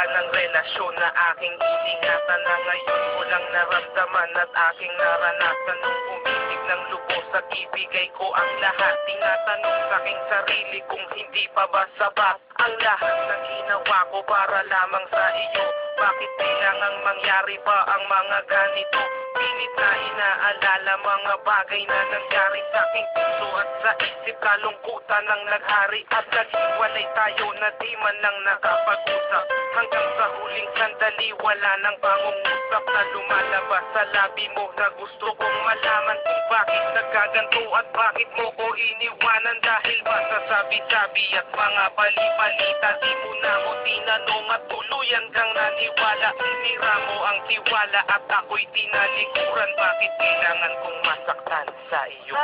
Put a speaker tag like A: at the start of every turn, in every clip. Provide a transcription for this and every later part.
A: ng relasyon na aking iningatan, na ngayon ko lang naramdaman at aking naranasan. Nung umitig ng lubos at ibigay ko ang lahat, tinatanong sa aking sarili kung hindi pa ba sapat ang lahat na ginawa ko para lamang sa iyo. Bakit kailangang mangyari pa ang mga ganito? Pilit na inaalala mga bagay na nangyari sa aking puso at sa isip. Kalungkutan ang naghari at naghiwalay tayo na di man lang nakapag-usap. Hanggang sa huling sandali wala nang pangungusap na lumalabas sa labi mo, na gusto kong malaman kung bakit nagkaganto at bakit mo ko iniwanan. Dahil ba sa sabi-sabi at mga bali-balita, di mo na mo tinanong at tuluyan kang naniwala. Sinira mo ang tiwala at ako'y tinalikuran. Bakit kailangan kong masaktan sa iyo?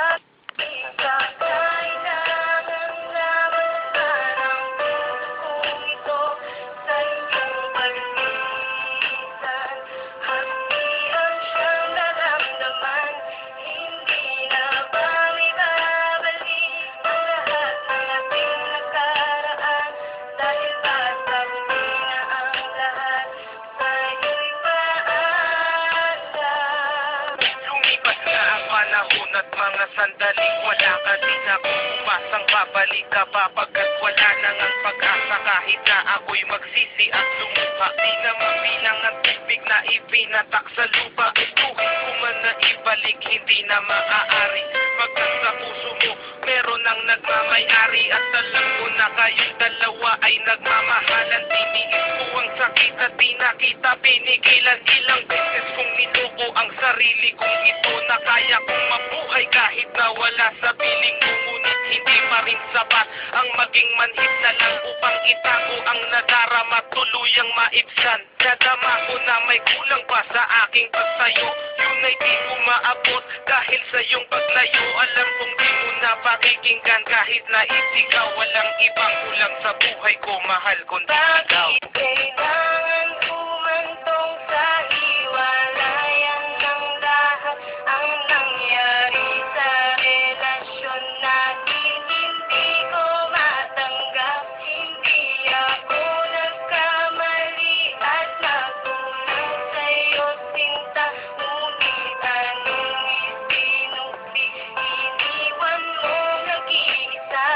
A: Panahon at mga sandaling wala ka din ako umasang babalik ka pa, pagkat wala nang ang pag-asa. Kahit na ako'y magsisi at lumuha, di naman bilang ang tubig na ipinatak sa lupa. Gustuhin ko man na ibalik, hindi na maaari, pagkat sa puso mo meron ang nagmamayari. At alam ko na kayong dalawa ay nagmamahalan. Tiniis ko ang sakit at di nakita pinigilan. Ilang beses kong niloko ang sarili kong ito, na kaya kong mabuhay kahit na wala sa piling mo. Ngunit hindi pa rin sapat ang maging manhid na lang upang itago ang nadarama, tuluyang maibsan. Nadama ko na may kulang pa sa aking pagtayo, yun ay di ko maabot dahil sa iyong paglayo. Alam kong di mo na pakikinggan kahit na isigaw. Walang ibang kulang sa buhay ko, mahal ko na ikaw.
B: Bakit kailangan kumantong sa hiwalayan ng lahat ang nangyari sa relasyon natin? Hindi ko matanggap, hindi ako nagkamali at nagkulang sa'yo sinta. Ngunit anong isinukli, iniwan mo nag-iisa.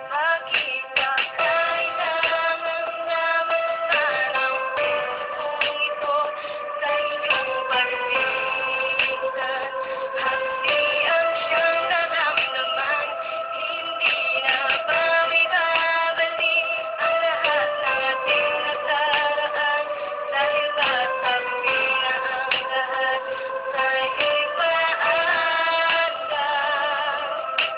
B: Bakit ka kailangan na mastan ang pusong ito sa iyong balikan? Hapdian siyang naramdaman, hindi na ba ibabalik ang lahat ng ating nakaraan? Dahil ba sabi na ang lahat sa'yo'y paanda?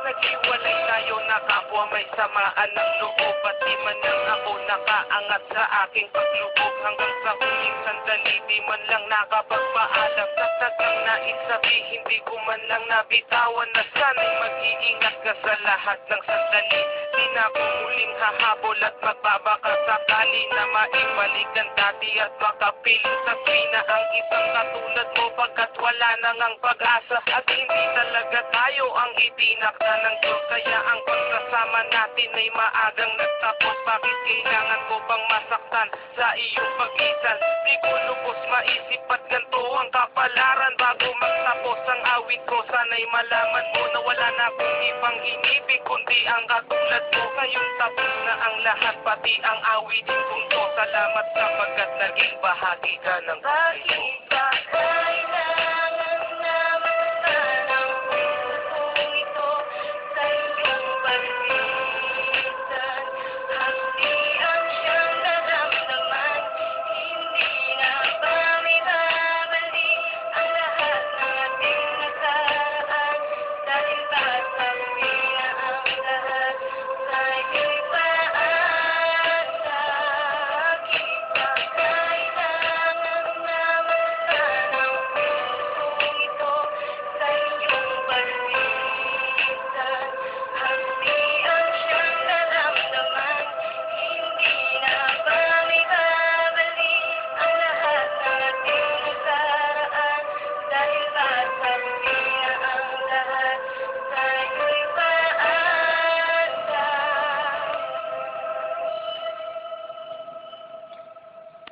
A: Naghiwalay tayo na kapwa may samaan ng loob, at di man lang ako nakaangat sa aking paglubog. Hanggang sa huling sandali di man lang nakapagpaalam. Nagtagang naisabi, hindi ko man lang nabitawan, na sana'y mag-iingat ka sa lahat ng sandali. Di na ako muling hahabol at magbabaka sakali na maibalik ang dati at makapiling sa na ang isang katulad mo, pagkat wala nang ang pag-asa at hindi talaga tayo ang itinakda ng Diyos. Kaya ang pagsasama natin ay maagang nagtapos. Bakit kailangan ko bang masaktan sa iyong pagitan? Di ko lubos maisip at ganito ang kapalaran. Bago magtapos ang awit ko, sana'y malaman mo na wala na akong ibang inibig kundi ang katulad mo. Ngayong tapos na ang lahat, pati ang awitin kong to. Salamat sapagkat naging bahagi ka ng buhay ko.
B: Bakit ka kailangan